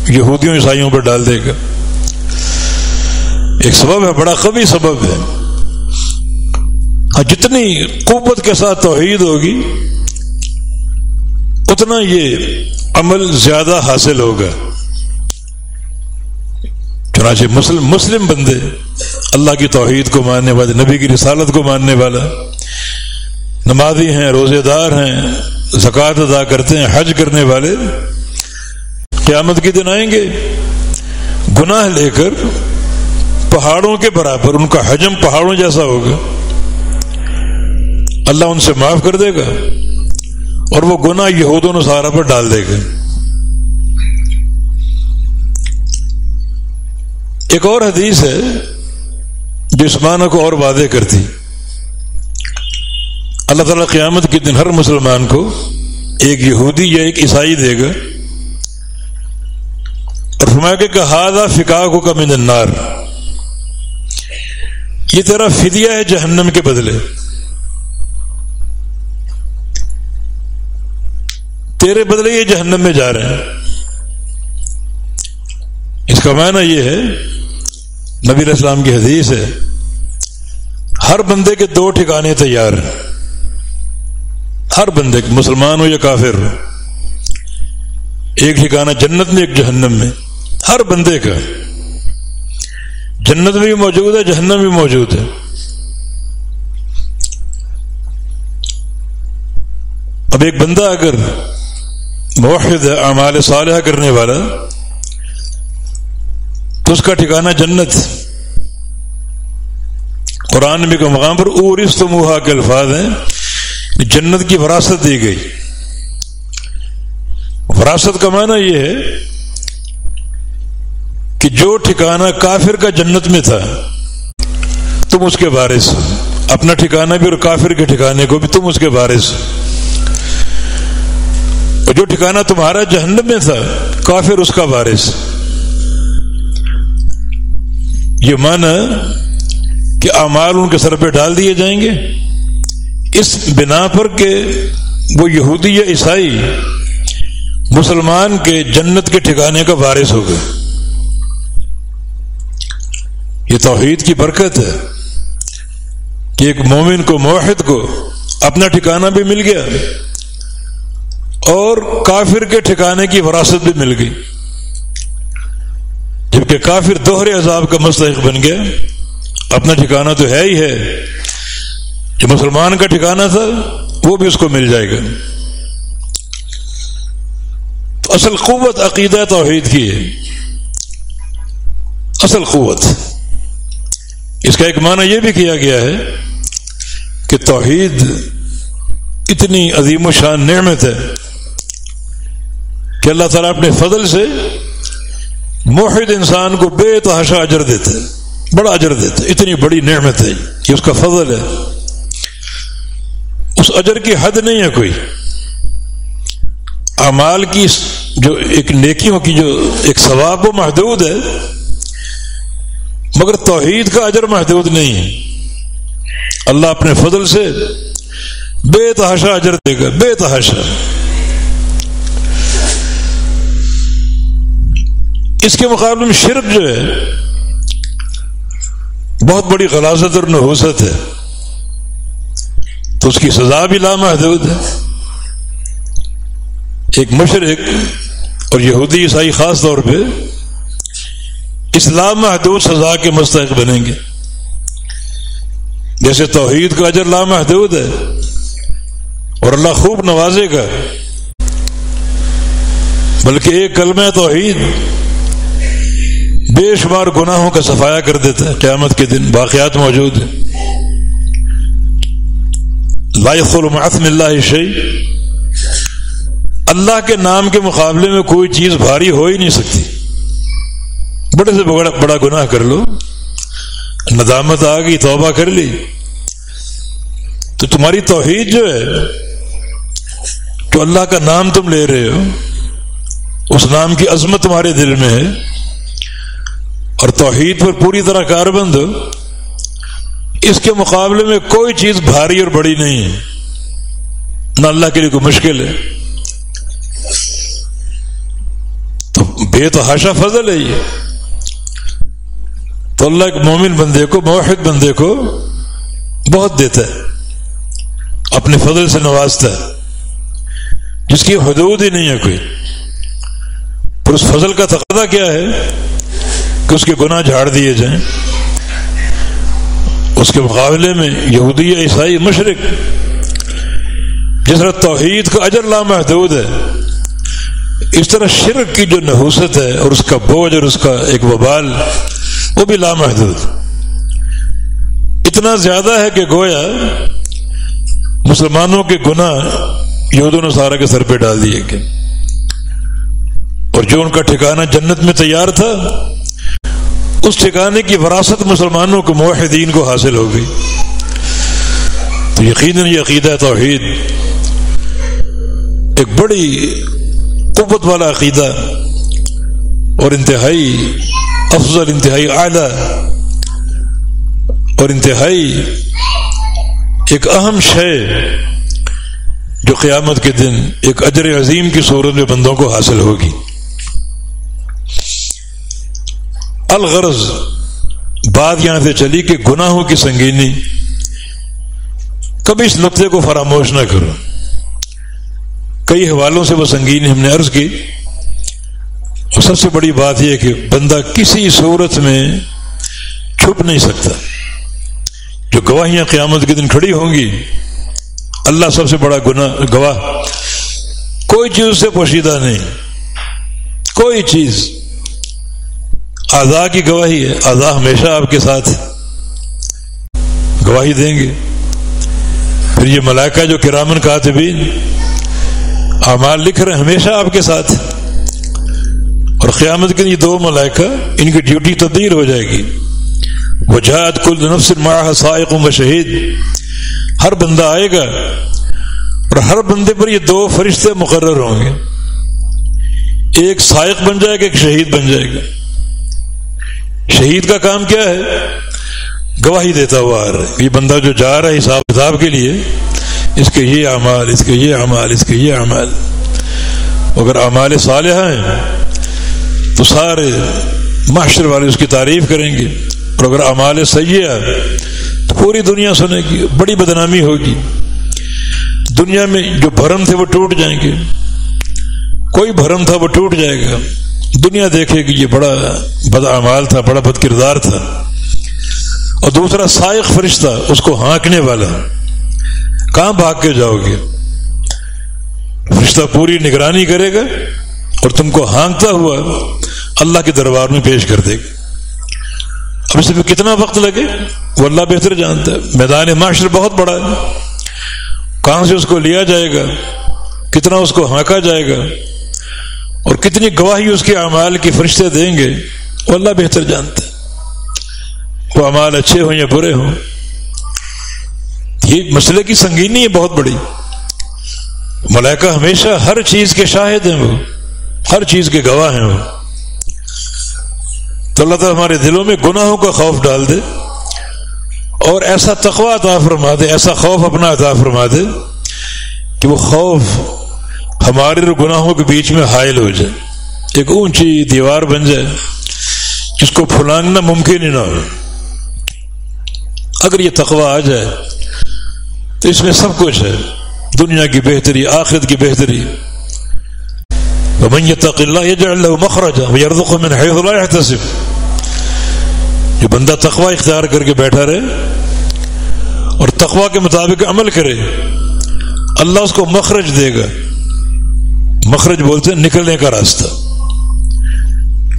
Speaker 1: یہودیوں عیسائیوں پر ڈال دے گا. ایک سبب ہے، بڑا قوی سبب ہے. جتنی قوت کے ساتھ توحید ہوگی اتنا یہ عمل زیادہ حاصل ہوگا. چنانچہ مسلم بندے، اللہ کی توحید کو ماننے والے، نبی کی رسالت کو ماننے والا، نمازی ہیں، روزے دار ہیں، زکوٰۃ ادا کرتے ہیں، حج کرنے والے، قیامت کے دن آئیں گے گناہ لے کر پہاڑوں کے برابر، ان کا حجم پہاڑوں جیسا ہوگا. اللہ ان سے معاف کر دے گا اور وہ گناہ یہود و نصارہ پر ڈال دے گا. ایک اور حدیث ہے جو اس معنی کو اور واضح کرتی. اللہ تعالیٰ قیامت کے دن ہر مسلمان کو ایک یہودی یا ایک عیسائی دے گا اور فرمائے کہ ھذا فکاکک من النار، یہ تیرا فدیہ ہے جہنم کے بدلے، تیرے بدلے یہ جہنم میں جا رہے ہیں. اس کا معنی یہ ہے، نبی علیہ السلام کی حدیث ہے، ہر بندے کے 2 ٹھکانے تیار ہیں. ہر بندے کے، مسلمان ہو یا کافر ہو، ایک ٹھکانہ جنت میں، ایک جہنم میں. ہر بندے کا جنت میں بھی موجود ہے، جہنم بھی موجود ہے. اب ایک بندہ اگر موحد ہے، اعمال صالحہ کرنے والا، تو اس کا ٹھکانہ جنت. قرآن میں ایک مقام پر اورثتموہا کے الفاظ ہیں، جنت کی وراثت دی گئی. وراثت کا معنی یہ ہے کہ جو ٹھکانہ کافر کا جنت میں تھا تم اس کے وارث، اپنا ٹھکانہ بھی اور کافر کے ٹھکانے کو بھی تم اس کے وارث. اور جو ٹھکانہ تمہارا جہنم میں تھا کافر اس کا وارث. یہ معنی کہ اعمال ان کے سر پہ ڈال دیے جائیں گے اس بنا پر کہ وہ یہودی یا عیسائی مسلمان کے جنت کے ٹھکانے کا وارث ہو گئے. یہ توحید کی برکت ہے کہ ایک مومن کو، موحد کو اپنا ٹھکانہ بھی مل گیا اور کافر کے ٹھکانے کی وراثت بھی مل گئی. جبکہ کافر دوہرے عذاب کا مستحق بن گیا. اپنا ٹھکانہ تو ہے ہی ہے، جو مسلمان کا ٹھکانہ تھا وہ بھی اس کو مل جائے گا. تو اصل قوت عقیدہ توحید کی ہے، اصل قوت. اس کا ایک معنی یہ بھی کیا گیا ہے کہ توحید اتنی عظیم و شان نعمت ہے کہ اللہ تعالیٰ اپنے فضل سے موحد انسان کو بے تحاشا اجر دیتے، بڑا اجر دیتے. اتنی بڑی نعمت ہے کہ اس کا فضل ہے، اس اجر کی حد نہیں ہے کوئی. اعمال کی جو ایک نیکیوں کی جو ایک ثواب وہ محدود ہے، مگر توحید کا اجر محدود نہیں ہے. اللہ اپنے فضل سے بے تحاشا اجر دے گا، بے تحاشا. اس کے مقابلے میں شرک جو ہے بہت بڑی غلاظت اور نحوست ہے، تو اس کی سزا بھی لامحدود ہے. ایک مشرک اور یہودی عیسائی خاص طور پہ اس لامحدود سزا کے مستحق بنیں گے. جیسے توحید کا اجر لامحدود ہے اور اللہ خوب نوازے گا، بلکہ ایک کلمہ توحید بے شمار گناہوں کا صفایا کر دیتا ہے. قیامت کے دن واقعات موجود ہیں. لا يدخل مع اسم اللہ شیء، اللہ کے نام کے مقابلے میں کوئی چیز بھاری ہو ہی نہیں سکتی. بڑے سے بڑا گناہ کر لو، ندامت آ گئی، توبہ کر لی، تو تمہاری توحید جو ہے، جو اللہ کا نام تم لے رہے ہو، اس نام کی عظمت تمہارے دل میں ہے اور توحید پر پوری طرح کاربند ہو، اس کے مقابلے میں کوئی چیز بھاری اور بڑی نہیں ہے، نہ اللہ کے لیے کوئی مشکل ہے. تو بے تحاشا فضل ہے یہ. تو اللہ ایک مومن بندے کو، موحد بندے کو بہت دیتا ہے، اپنے فضل سے نوازتا ہے جس کی حدود ہی نہیں ہے کوئی. پر اس فضل کا تقاضا کیا ہے کہ اس کے گناہ جھاڑ دیے جائیں. اس کے مقابلے میں یہودی یا عیسائی مشرک جس طرح توحید کا اجر لامحدود ہے، اس طرح شرک کی جو نحوست ہے اور اس کا بوجھ اور اس کا ایک وبال وہ بھی لامحدود. اتنا زیادہ ہے کہ گویا مسلمانوں کے گناہ یہود و نصارہ کے سر پہ ڈال دیے گئے، اور جو ان کا ٹھکانہ جنت میں تیار تھا اس ٹھکانے کی وراثت مسلمانوں کو، موحدین کو حاصل ہو گئی. تو یقیناً یہ عقیدہ توحید ایک بڑی قوت والا عقیدہ اور انتہائی افضل، انتہائی اعلیٰ اور انتہائی ایک اہم شے جو قیامت کے دن ایک اجر عظیم کی صورت میں بندوں کو حاصل ہوگی. الغرض بات یہاں سے چلی کہ گناہوں کی سنگینی، کبھی اس نقطے کو فراموش نہ کرو. کئی حوالوں سے وہ سنگینی ہم نے عرض کی، اور سب سے بڑی بات یہ کہ بندہ کسی صورت میں چھپ نہیں سکتا. جو گواہیاں قیامت کے دن کھڑی ہوں گی، اللہ سب سے بڑا گواہ، کوئی چیز اس سے پوشیدہ نہیں، کوئی چیز. اعضاء کی گواہی ہے، اعضاء ہمیشہ آپ کے ساتھ گواہی دیں گے۔ پھر یہ ملائکہ جو کرامن کاتبین اعمال لکھ رہے ہیں ہمیشہ آپ کے ساتھ، اور قیامت کے لیے دو ملائکہ ان کی ڈیوٹی تبدیل ہو جائے گی۔ وجاءت کل نفس معها سائق و شہید، ہر بندہ آئے گا اور ہر بندے پر یہ دو فرشتے مقرر ہوں گے، ایک سائق بن جائے گا، ایک شہید بن جائے گا۔ شہید کا کام کیا ہے؟ گواہی دیتا ہوا آ رہا ہے، یہ بندہ جو جا رہا ہے حساب کتاب کے لیے، اس کے یہ اعمال، اس کے یہ اعمال، اس کے یہ اعمال۔ اگر اعمال صالحہ ہیں تو سارے معاشر والے اس کی تعریف کریں گے، اور اگر اعمال سیئہ تو پوری دنیا سنے گی، بڑی بدنامی ہوگی۔ دنیا میں جو بھرم تھے وہ ٹوٹ جائیں گے، کوئی بھرم تھا وہ ٹوٹ جائے گا، دنیا دیکھے کہ یہ بڑا بد اعمال تھا، بڑا بد کردار تھا۔ اور دوسرا سائق فرشتہ، اس کو ہانکنے والا، کہاں بھاگ کے جاؤ گے؟ فرشتہ پوری نگرانی کرے گا اور تم کو ہانکتا ہوا اللہ کے دربار میں پیش کر دے گا۔ اب اس میں کتنا وقت لگے وہ اللہ بہتر جانتا ہے۔ میدان معاشر بہت بڑا ہے، کہاں سے اس کو لیا جائے گا، کتنا اس کو ہانکا جائے گا، اور کتنی گواہی اس کے اعمال کی فرشتے دیں گے وہ اللہ بہتر جانتا ہے، وہ اعمال اچھے ہوں یا برے ہوں۔ یہ مسئلے کی سنگینی ہے بہت بڑی۔ ملائکہ ہمیشہ ہر چیز کے شاہد ہیں، وہ ہر چیز کے گواہ ہیں وہ۔ تو اللہ تعالیٰ ہمارے دلوں میں گناہوں کا خوف ڈال دے اور ایسا تقویٰ عطا فرما دے، ایسا خوف اپنا عطا فرما دے کہ وہ خوف ہمارے اور گناہوں کے بیچ میں حائل ہو جائے، ایک اونچی دیوار بن جائے جس کو پھلانگنا ممکن ہی نہ ہو۔ اگر یہ تقویٰ آ جائے تو اس میں سب کچھ ہے، دنیا کی بہتری، آخرت کی بہتری۔ وَمَن يَتَّقِ اللَّهَ يَجْعَل لَّهُ مَخْرَجًا وَيَرْزُقْهُ مِنْ حَيْثُ لَا يَحْتَسِبُ۔ جو بندہ تقویٰ اختیار کر کے بیٹھا رہے اور تقویٰ کے مطابق عمل کرے، اللہ اس کو مخرج دے گا۔ مخرج بولتے ہیں نکلنے کا راستہ،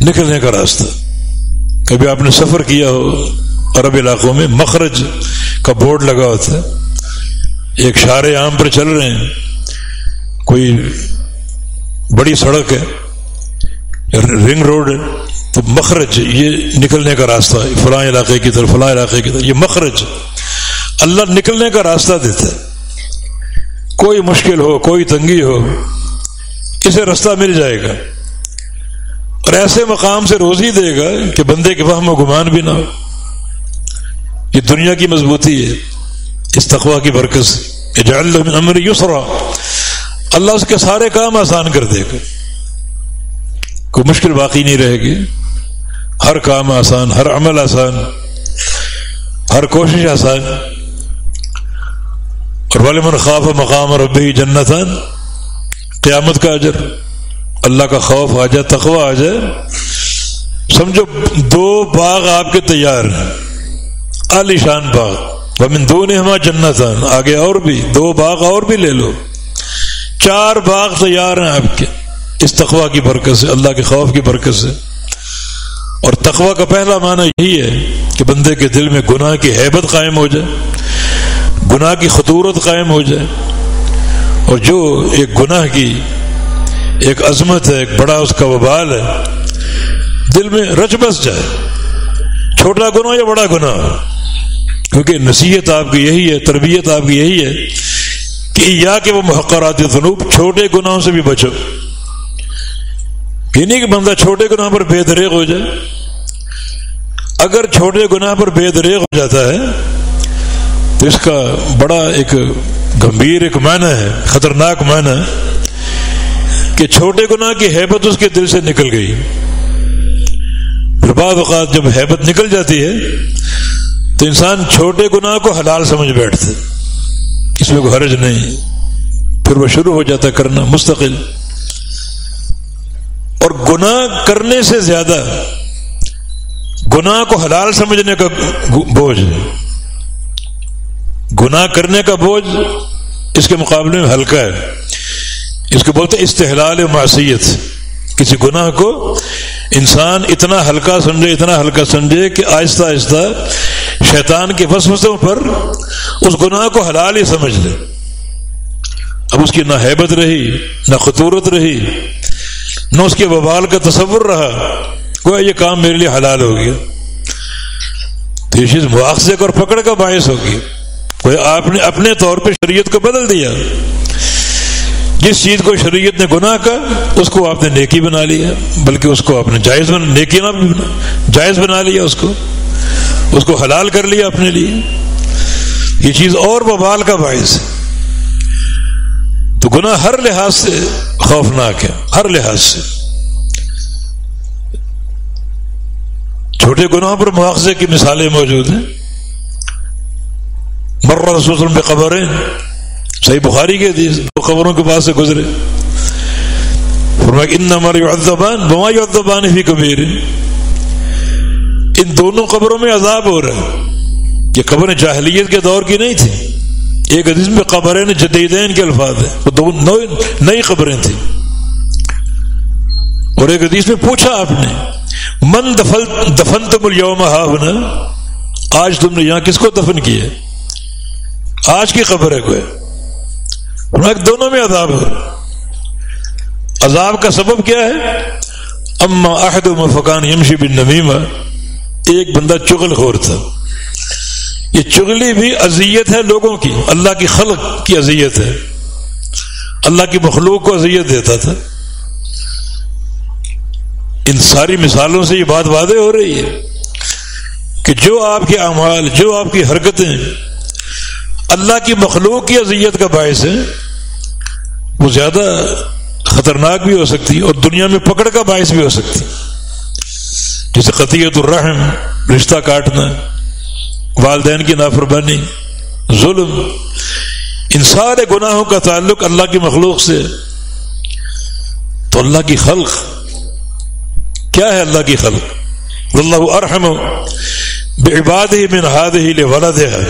Speaker 1: نکلنے کا راستہ۔ کبھی آپ نے سفر کیا ہو عرب علاقوں میں، مخرج کا بورڈ لگا ہوتا ہے، ایک شارع عام پر چل رہے ہیں، کوئی بڑی سڑک ہے، رنگ روڈ ہے، تو مخرج یہ نکلنے کا راستہ، فلاں علاقے کی طرف، فلاں علاقے کی طرف، یہ مخرج اللہ نکلنے کا راستہ دیتا ہے۔ کوئی مشکل ہو، کوئی تنگی ہو، اسے راستہ مل جائے گا، اور ایسے مقام سے روزی دے گا کہ بندے کے وہم و گمان بھی نہ ہو۔ یہ دنیا کی مضبوطی ہے اس تقویٰ کی برکت سے۔ اجعل له من امر یسرا، اللہ اس کے سارے کام آسان کر دے گا، کوئی مشکل باقی نہیں رہے گی، ہر کام آسان، ہر عمل آسان، ہر کوشش آسان۔ اور وَلِمَنْ خَافَ مَقَامَ رَبِّهِ جَنَّتَانِ، قیامت کا اجر، اللہ کا خوف آ جائے، تقویٰ آ جائے، سمجھو دو باغ آپ کے تیار ہیں، عالی شان باغ، وَمِن دُونِهِمَا جَنَّتَانِ، آگے اور بھی دو باغ اور بھی لے لو، 4 باغ تیار ہیں آپ کے، اس تقویٰ کی برکت سے، اللہ کے خوف کی برکت سے۔ اور تقویٰ کا پہلا معنی یہی ہے کہ بندے کے دل میں گناہ کی ہیبت قائم ہو جائے، گناہ کی خطورت قائم ہو جائے، اور جو ایک گناہ کی ایک عظمت ہے، ایک بڑا اس کا وبال ہے، دل میں رچ بس جائے، چھوٹا گناہ یا بڑا گناہ، کیونکہ نصیحت آپ کی یہی ہے، تربیت آپ کی یہی ہے کہ یا کہ وہ محقرات الذنوب، چھوٹے گناہوں سے بھی بچو۔ یہ نہیں کہ بندہ چھوٹے گناہ پر بے دریغ ہو جائے، اگر چھوٹے گناہ پر بے دریغ ہو جاتا ہے تو اس کا بڑا ایک گمبھیر ایک معنی ہے، خطرناک معنی ہے کہ چھوٹے گناہ کی ہیبت اس کے دل سے نکل گئی۔ پھر بعض اوقات جب ہیبت نکل جاتی ہے تو انسان چھوٹے گناہ کو حلال سمجھ بیٹھتے، اس میں کوئی حرج نہیں، پھر وہ شروع ہو جاتا کرنا مستقل۔ اور گناہ کرنے سے زیادہ گناہ کو حلال سمجھنے کا بوجھ ہے، گناہ کرنے کا بوجھ اس کے مقابلے میں ہلکا ہے، اس کو بولتے ہیں استحلال معصیت، کسی گناہ کو انسان اتنا ہلکا سمجھے کہ آہستہ آہستہ شیطان کے وسوسوں پر اس گناہ کو حلال ہی سمجھ لے. اب اس کی نہ ہیبت رہی، نہ خطورت رہی، نہ اس کے وبال کا تصور رہا، کوئی یہ کام میرے لیے حلال ہو گیا. تو یہ چیز مواخذے اور پکڑ کا باعث ہوگی. کوئی آپ نے اپنے طور پہ شریعت کو بدل دیا. جس چیز کو شریعت نے گناہ کا، اس کو آپ نے نیکی بنا لیا، بلکہ اس کو آپ نے جائز بنا لیا، اس کو حلال کر لیا اپنے لیے. یہ چیز اور وبال کا باعث ہے. تو گناہ ہر لحاظ سے خوفناک ہے، ہر لحاظ سے. چھوٹے گناہوں پر مواخذے کی مثالیں موجود ہیں. مر رسول صلی اللہ علیہ وسلم بقبرین، صحیح بخاری کے حدیث، دو قبروں کے پاس سے گزرے، فرمایا انما یعذبان وما یعذبان فی کبیر، ان دونوں قبروں میں عذاب ہو رہا ہے. یہ قبریں جاہلیت کے دور کی نہیں تھیں. ایک حدیث میں قبرین جدیدین کے الفاظ ہیں، وہ دو نئی قبریں تھیں. اور ایک حدیث میں پوچھا آپ نے من دفنتم اليوم ہاہنا، آج تم نے یہاں کس کو دفن کیا؟ آج کی قبر ہے کوئی؟ دونوں میں عذاب ہے. عذاب کا سبب کیا ہے؟ اما احدہما فکان یمشی بالنمیمہ، ایک بندہ چغل خور تھا. یہ چغلی بھی اذیت ہے لوگوں کی، اللہ کی خلق کی اذیت ہے، اللہ کی مخلوق کو اذیت دیتا تھا. ان ساری مثالوں سے یہ بات واضح ہو رہی ہے کہ جو آپ کے اعمال، جو آپ کی حرکتیں اللہ کی مخلوق کی اذیت کا باعث ہے، وہ زیادہ خطرناک بھی ہو سکتی اور دنیا میں پکڑ کا باعث بھی ہو سکتی. جیسے قطیعۃ الرحم، رشتہ کاٹنا، والدین کی نافرمانی، ظلم، ان سارے گناہوں کا تعلق اللہ کی مخلوق سے. تو اللہ کی خلق کیا ہے؟ اللہ کی خلق واللہ ارحم بعبادہ من ہذہ لولدہا،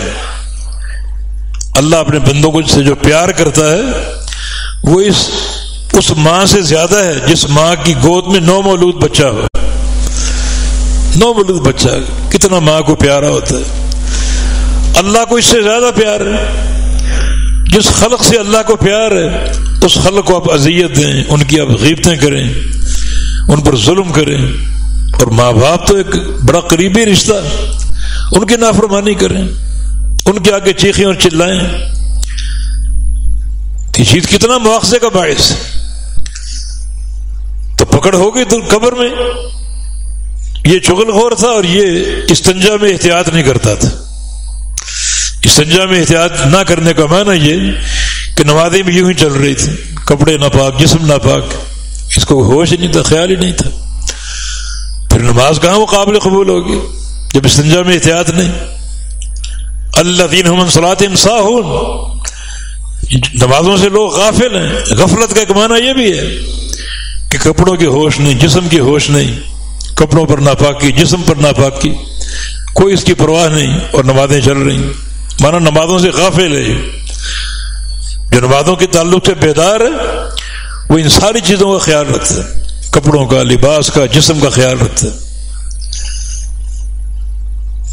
Speaker 1: اللہ اپنے بندوں کو سے جو پیار کرتا ہے وہ اس ماں سے زیادہ ہے جس ماں کی گود میں نومولود بچہ ہو. نومولود بچہ کتنا ماں کو پیارا ہوتا ہے. اللہ کو اس سے زیادہ پیار ہے. جس خلق سے اللہ کو پیار ہے اس خلق کو آپ اذیت دیں، ان کی آپ غیبتیں کریں، ان پر ظلم کریں. اور ماں باپ تو ایک بڑا قریبی رشتہ، ان کی نافرمانی کریں، ان کے آگے چیخیں اور چلائیں. یہ چیز کتنا مواخذے کا باعث ہے. تو پکڑ ہو گئی تو قبر میں. یہ چغل خور تھا اور یہ استنجا میں احتیاط نہیں کرتا تھا. استنجا میں احتیاط نہ کرنے کا معنی یہ کہ نمازیں بھی یوں ہی چل رہی تھی، کپڑے ناپاک، جسم ناپاک، اس کو ہوش ہی نہیں تھا، خیال ہی نہیں تھا. پھر نماز کہاں وہ قابل قبول ہوگی جب استنجا میں احتیاط نہیں. الذین هم عن صلاتهم ساہون، نمازوں سے لوگ غافل ہیں. غفلت کا ایک معنی یہ بھی ہے کہ کپڑوں کی ہوش نہیں، جسم کی ہوش نہیں، کپڑوں پر ناپاکی، جسم پر ناپاکی، کوئی اس کی پرواہ نہیں اور نمازیں چل رہی. مانا نمازوں سے غافل ہے. جو نمازوں کے تعلق سے بیدار ہے وہ ان ساری چیزوں کا خیال رکھتا ہے، کپڑوں کا، لباس کا، جسم کا خیال رکھتا ہے.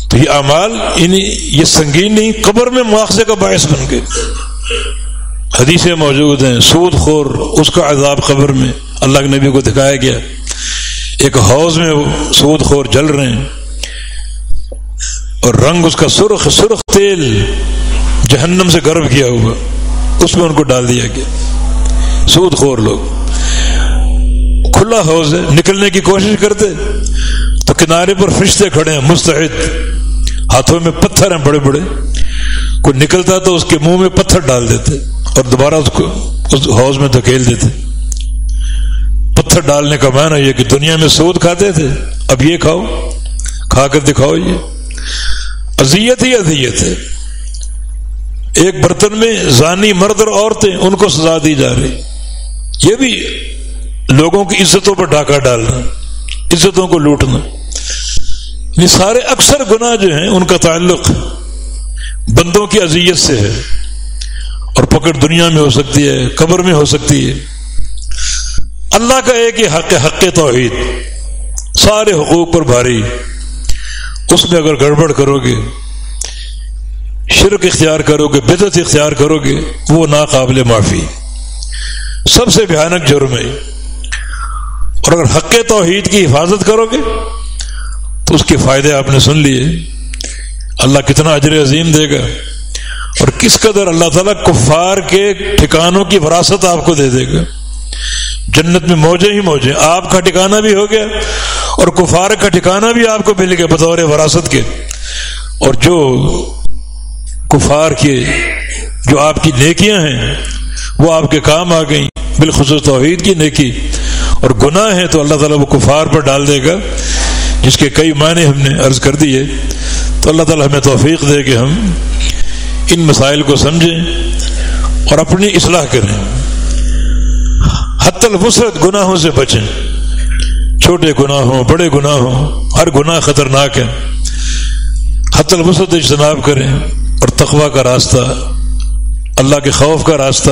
Speaker 1: تو یہ اعمال یہ سنگین نہیں، قبر میں مواخذے کا باعث بن گئے. حدیثیں موجود ہیں، سود خور اس کا عذاب قبر میں اللہ کے نبی کو دکھایا گیا. ایک حوض میں وہ سود خور جل رہے ہیں اور رنگ اس کا سرخ تیل جہنم سے گرم کیا ہوا، اس میں ان کو ڈال دیا گیا. سود خور لوگ، کھلا حوض ہے، نکلنے کی کوشش کرتے تو کنارے پر فرشتے کھڑے ہیں مستعد، ہاتھوں میں پتھر ہیں بڑے بڑے. کوئی نکلتا تو اس کے منہ میں پتھر ڈال دیتے اور دوبارہ اس کو اس حوض میں دھکیل دیتے. پتھر ڈالنے کا معنی یہ کہ دنیا میں سود کھاتے تھے، اب یہ کھاؤ، کھا کر دکھاؤ. یہ اذیت ہی اذیت ہے. ایک برتن میں زانی مرد اور عورتیں، ان کو سزا دی جا رہی. یہ بھی لوگوں کی عزتوں پر ڈاکہ ڈالنا، عزتوں کو لوٹنا. یہ سارے اکثر گناہ جو ہیں ان کا تعلق بندوں کی اذیت سے ہے. اور پکڑ دنیا میں ہو سکتی ہے، قبر میں ہو سکتی ہے. اللہ کا ایک ہی حق ہے، حق توحید. سارے حقوق پر بھاری، اس میں اگر گڑبڑ کرو گے، شرک اختیار کرو گے، بدعت اختیار کرو گے، وہ ناقابل معافی، سب سے بھیانک جرم ہے۔ اور اگر حق توحید کی حفاظت کرو گے تو اس کے فائدے آپ نے سن لیے، اللہ کتنا اجر عظیم دے گا، اور کس قدر اللہ تعالیٰ کفار کے ٹھکانوں کی وراثت آپ کو دے دے گا۔ جنت میں موجیں ہی موجیں، آپ کا ٹھکانہ بھی ہو گیا اور کفار کا ٹھکانہ بھی آپ کو مل گیا بطور وراثت کے۔ اور جو کفار کے جو آپ کی نیکیاں ہیں وہ آپ کے کام آ گئیں، بالخصوص توحید کی نیکی، اور گناہ ہیں تو اللہ تعالیٰ وہ کفار پر ڈال دے گا، جس کے کئی معنی ہم نے عرض کر دیے۔ تو اللہ تعالیٰ ہمیں توفیق دے کہ ہم ان مسائل کو سمجھیں اور اپنی اصلاح کریں، حتی الوسعت گناہوں سے بچیں، چھوٹے گناہ ہوں بڑے گناہ ہوں، ہر گناہ خطرناک ہے، حتی الوسعت اجتناب کریں، اور تقویٰ کا راستہ، اللہ کے خوف کا راستہ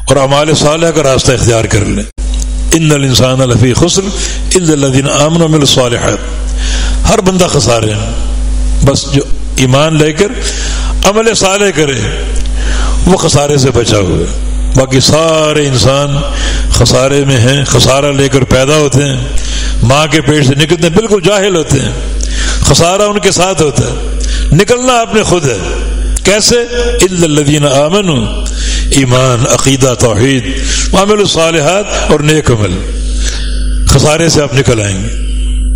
Speaker 1: اور اعمال صالحہ کا راستہ اختیار کر لیں۔ ان الانسان لفی خسر الا الذین آمنوا وعملوا الصالحات، ہر بندہ خسارے ہیں، بس جو ایمان لے کر عمل صالح کرے وہ خسارے سے بچا ہوا ہے، باقی سارے انسان خسارے میں ہیں، خسارہ لے کر پیدا ہوتے ہیں، ماں کے پیٹ سے نکلتے ہیں بالکل جاہل ہوتے ہیں، خسارہ ان کے ساتھ ہوتا ہے، نکلنا آپ نے خود ہے۔ کیسے؟ الا الذین آمنوا، ایمان، عقیدہ، توحید، وعملوا الصالحات اور نیک عمل، خسارے سے آپ نکل آئیں گے۔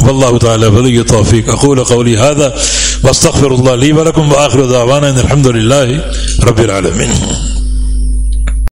Speaker 1: واللہ تعالی ولی التوفیق۔ اقول قولی هذا واستغفر اللہ لی ولکم وآخر دعوانا ان الحمد للہ رب العالمین۔